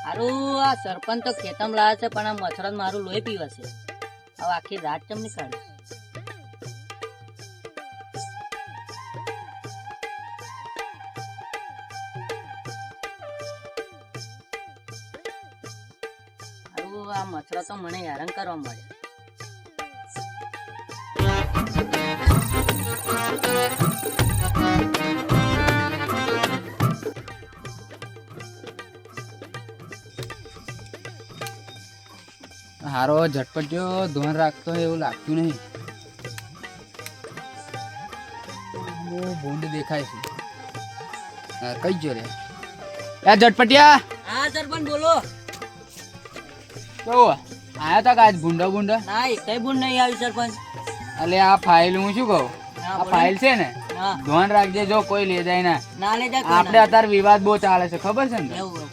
હારું આ સરપંચ તો ખેતમ લાવે છે પણ આ મચ્છર મારું લોહી પીવે છે. હવે આખી રાત ચમ ની કાઢે. હારું આ મચ્છર તો મને હેરાન કરવા મળે. હારો ઝટપટ જો ધોન રાખતો હોય એવું લાગતું નહીં. બહુ ભૂંડ દેખાય છે. કઈ જો રે યા ઝટપટિયા. હા સરપંચ બોલો. કેવું આયા તા કાજ ભૂંડા ભૂંડા? ના કઈ ભૂંડ નહીં આવી સરપંચ. અલે આ ફાઇલ હું શું કહું, હા, આ ફાઇલ છે ને હા ધોન રાખજે, જો કોઈ લે જાય ના. ના લે જા. આપણે અત્યારે વિવાદ બહુ ચાલે છે ખબર છે ને? એવું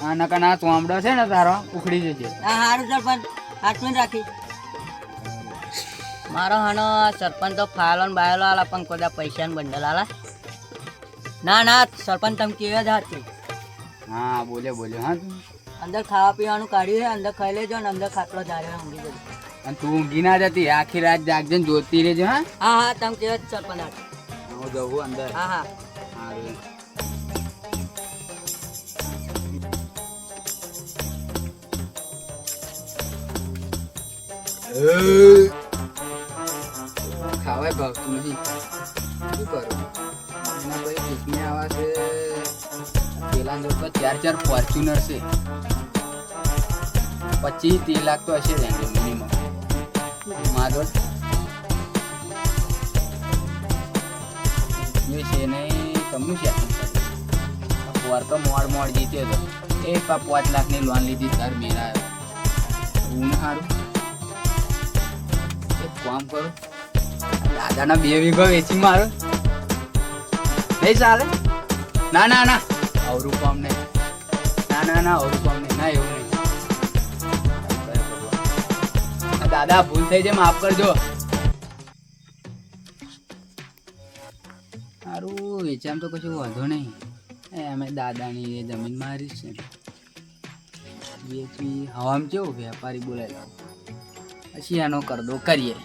આ નકા ના ચોમડો છે ને તારો ઉખડી જશે. હા હારું સરપંચ હાથમાં રાખી. મારો હાનો સરપંચ તો ફાયલો ને બાયલો આલા પણ કોઈ પૈસા ને બંડલ આલા. ના ના સરપંચ તમે કેવા જ હાથ. હા બોલ્યો બોલ્યો. હા તું અંદર ખાવા પીવાનું કાઢ્યું છે, અંદર ખાઈ લેજો ને અંદર ખાટલો ધારે ઊંઘી જજો. અને તું ઊંઘી ના જતી, આખી રાત જાગજે ને જોતી રહેજો. હા હા હા તમે કેવા જ સરપંચ હાથ. હું જવું અંદર. હા હા સારું. ખાવાય ભાવતું નહીં, શું કરું? એના પછી ચીકણી આવા છે. પેલા જોડ તો 4 ફોર્ચ્યુનર છે, 25-30 લાખ તો હશે જ મિનિમમ. મારો એ છે નહીં તમનું છે. વાર તો મોડ જીત્યો હતો એ 5 લાખની લોન લીધી તાર મેરા હું સારું એક કામ કરું, દાદાના 2 વીઘા વેચી મારો નહીં ચાલે? ના ના ના અવરું કામ નહીં. ના ના ના અવરું કામ નહીં. ના એવું નહીં. દાદા ભૂલ થઈ જાય માફ કરજો. સારું વેચામ તો કશું વાંધો નહીં. અમે દાદાની એ જમીન મારી છે વેચવી. હવામાં કેવું વેપારી બોલાય લાવ પછી એનો કરદો કરીએ.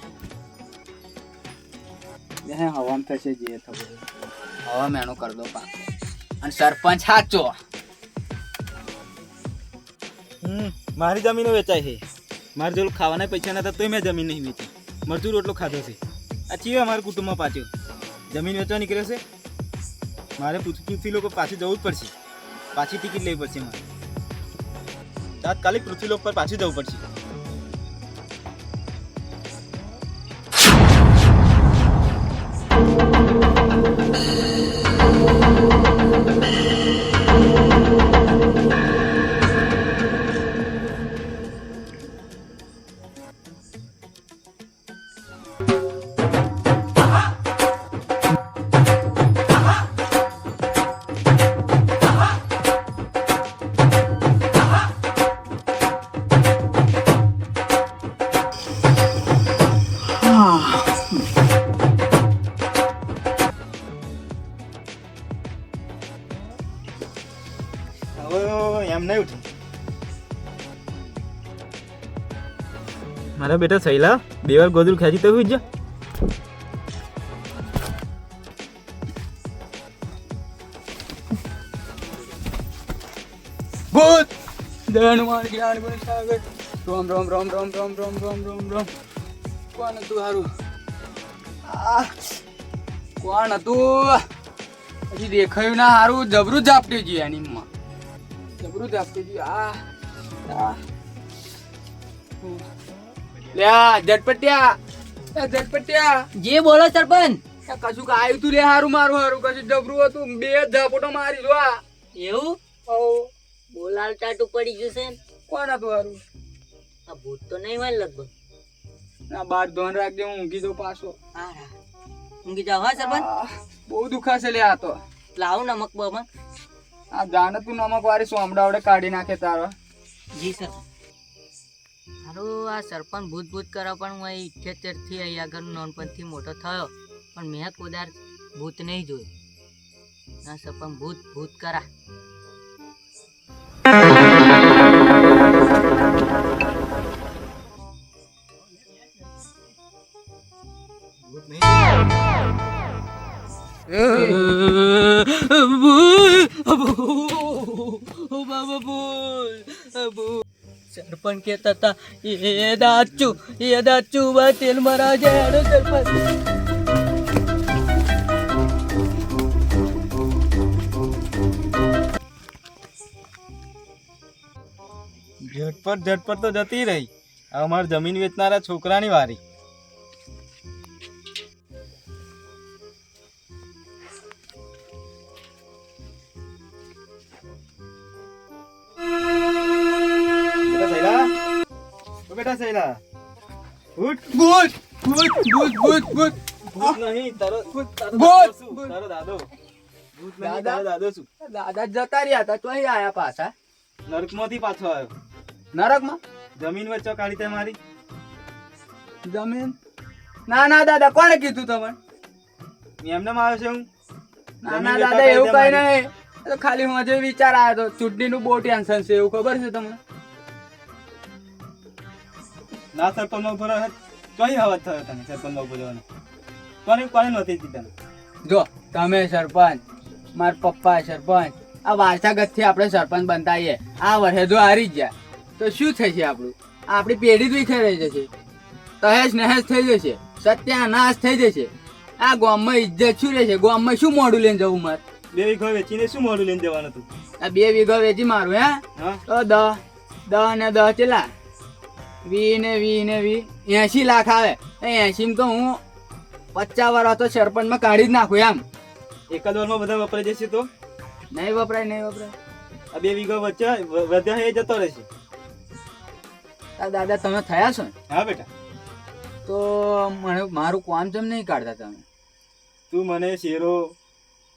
હવામાં થશે જે થવું હવામાં એનો કરદો પાકો. અને સરપંચ સાચો. મારી જમીનો વેચાય છે. મારે જો ખાવાના પૈસા નતા તોય મેં જમીન નહીં વેચી. મરચું રોટલો ખાધો છે. આ ચીવે અમારા કુટુંબમાં પાછો જમીન વેચવા નીકળે છે. મારે પૃથ્વી લોકો પાછું જવું જ પડશે. પાછી ટિકિટ લેવી પડશે. મારે તાત્કાલિક પૃથ્વી લોક પર પાછું જવું પડશે. એમ નહીં ઉઠે મારા બેટા સહેલા 2 વાર ગોદરું ખેંચી તો જ ભૂત ધનવાન જ્ઞાન ગુણ સાગર રોમ રોમ રોમ રોમ રોમ રોમ રોમ રોમ રોમ. કોણ હતું હારું? કોણ હતું? હજી દેખાયું ના હારું. જબરું ઝાપટી ગયું એની માં, જબરું ઝાપટી ગયું. લ્યા ઝટપટિયા, ઝટપટિયા. જે બોલો સરપંચ. કશું આવ્યું તું લે હારું મારું હારું કશું જબરું હતું. 2 ઝાપટો મારી જો. એવું ઓ બોલાલ ટાટું પડી ગયું છે. કોણ હતું હારું? આ ભૂત તો નહીં હોય લગભગ. ના બાર ધોન રાખજે, હું ઊંઘી દઉં પાછો. હા હા ઊંઘી જાવ. હા સરપંચ બહુ દુખાશે લે આ તો. લાવું નમક બમક. આ જાને તું નમક વાળી સોમડાવડે કાઢી નાખે તારો. જી સર. મારું આ સરપંચ ભૂત ભૂત કરે પણ હું અહીં 78 થી અહીં આગળ નાનપણથી મોટો થયો પણ મેં કોદાર ભૂત નહીં જોયું. આ સરપંચ ભૂત ભૂત કરા. સરપંચ કેતા હતા એ દાચુ બા તેલ મારા જાય સરપંચ. ઝટપટ તો જતી રહી. હવે અમારે જમીન વેચનારા છોકરાની વારી. બેટા સૈલા ઉઠ. ભૂત ભૂત ભૂત ભૂત ભૂત ભૂત નહીં તારો ભૂત. તારો દાદો. ભૂત નહીં દાદા? તારો દાદો શું દાદા જતા રહ્યા હતા તો અહીં આયા પાછા નરકમાંથી પાછો આવ્યો. નરકમાં જમીન વચ્ચે કાઢી તે મારી. જમીન ના ના દાદા કોણે કીધું તમને? એમને આવ્યો છે હું. ના જમીન ના વેચવા દાદા એવું કાઢી કઈ દે નહીં. એ તો ખાલી હું હજુ વિચાર આવ્યો તો ચૂંટણીનું બહુ ટેન્શન છે એવું ખબર છે તમને? ના સરપંચ નો ઉભો રહ્યો કઈ હવા થયો તને સરપંચ નો ઉભો રહેવાનો? કોને નહોતી દીધી તને? જો તમે સરપંચ મારા પપ્પા સરપંચ આ વારસાગત થી આપણે સરપંચ બનતા આવીએ. આ વર્ષે જો હારી જ ગયા તો શું થશે આપણું? આપણી પેઢી જ વિખેર રહી જશે, તહેશ નહેશ થઈ જશે, સત્યાનાશ થઈ જશે. આ ગામમાં ઇજ્જત શું રહેશે? ગામમાં શું મોઢું લઈને જવું મારે? 2 વીઘા વેચીને શું મોડું લઈને જવાનું તું? આ 2 વીઘા વેચી મારું હે હા તો 10 ને 10 ચેલા 20 ને 20 80 લાખ આવે. 80 તો હું 50 વર્ષ તો સરપંચમાં કાઢી જ નાખું એમ. એક જ વારમાં બધા વપરાઈ જશે તો નહીં વપરાય. આ 2 વીઘા વચ્ચે વધ્યા એ જતો રહેશે. આ દાદા તમે થયા છો ને હા બેટા, તો મને મારું કામ કેમ નહીં કાઢતા તમે? તું મને શેરો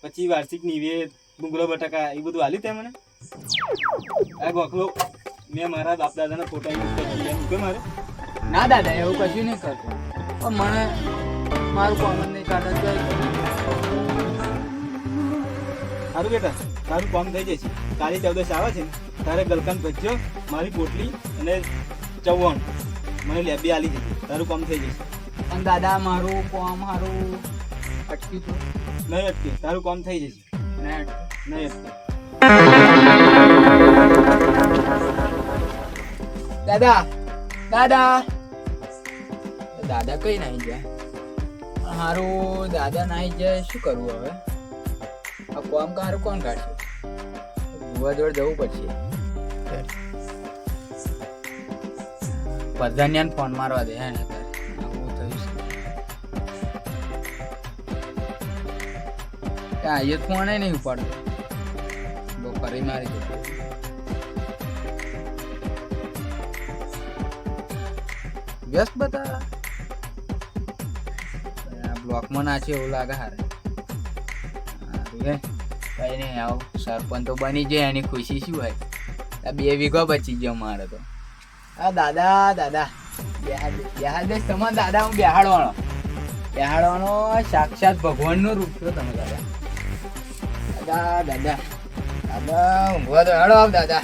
પછી વાર્ષિક નિવેદ ડુંગળો બટાકા એ બધું આલ્યું તે મને. આ ગોખલો મેં મારા બાપ દાદાના ફોટા યુઝ કર્યા મૂકે મારે. ના દાદા એવું કશું નહીં કરતો પણ મને મારું કામ જ નહીં કાઢતા. સારું બેટા, તારું કામ થઈ જશે. કાલી 14 આવે છે ને તારે ગલકાન ભજ્યો મારી પોટલી અને 54 મને લેબી આલી જશે. તારું કામ થઈ જશે. પણ દાદા મારું કામ મારું અટક્યું હતું. નહીં અટકે, તારું કામ થઈ જશે. ને નહીં અટકે. દાદા દાદા દાદા કઈ નાઈ જાય? મારું દાદા નાઈ જાય શું કરવું હવે? આ કામ કારું કોણ કાઢશે? ભુવા જોડે જવું પડશે. પ્રધાન્યાને ફોન મારવા દે હે ને આવું થયું છે. એ ફોન નહીં ઉપાડતો. બહુ કરી મારી દે. વ્યસ્ત બતા બ્લોકમાં નાખે એવું લાગે હારે. કઈ નહીં આવ સરપંચ તો બની જાય એની ખુશી શું હોય? આ 2 વીઘા બચી ગયો મારે તો. આ દાદા બેહાદેશ તમારા દાદા હું બેહાડવાનો સાક્ષાત ભગવાનનું રૂપ છો તમે દાદા. દાદા ઊંઘવા તો હેડો આવ દાદા.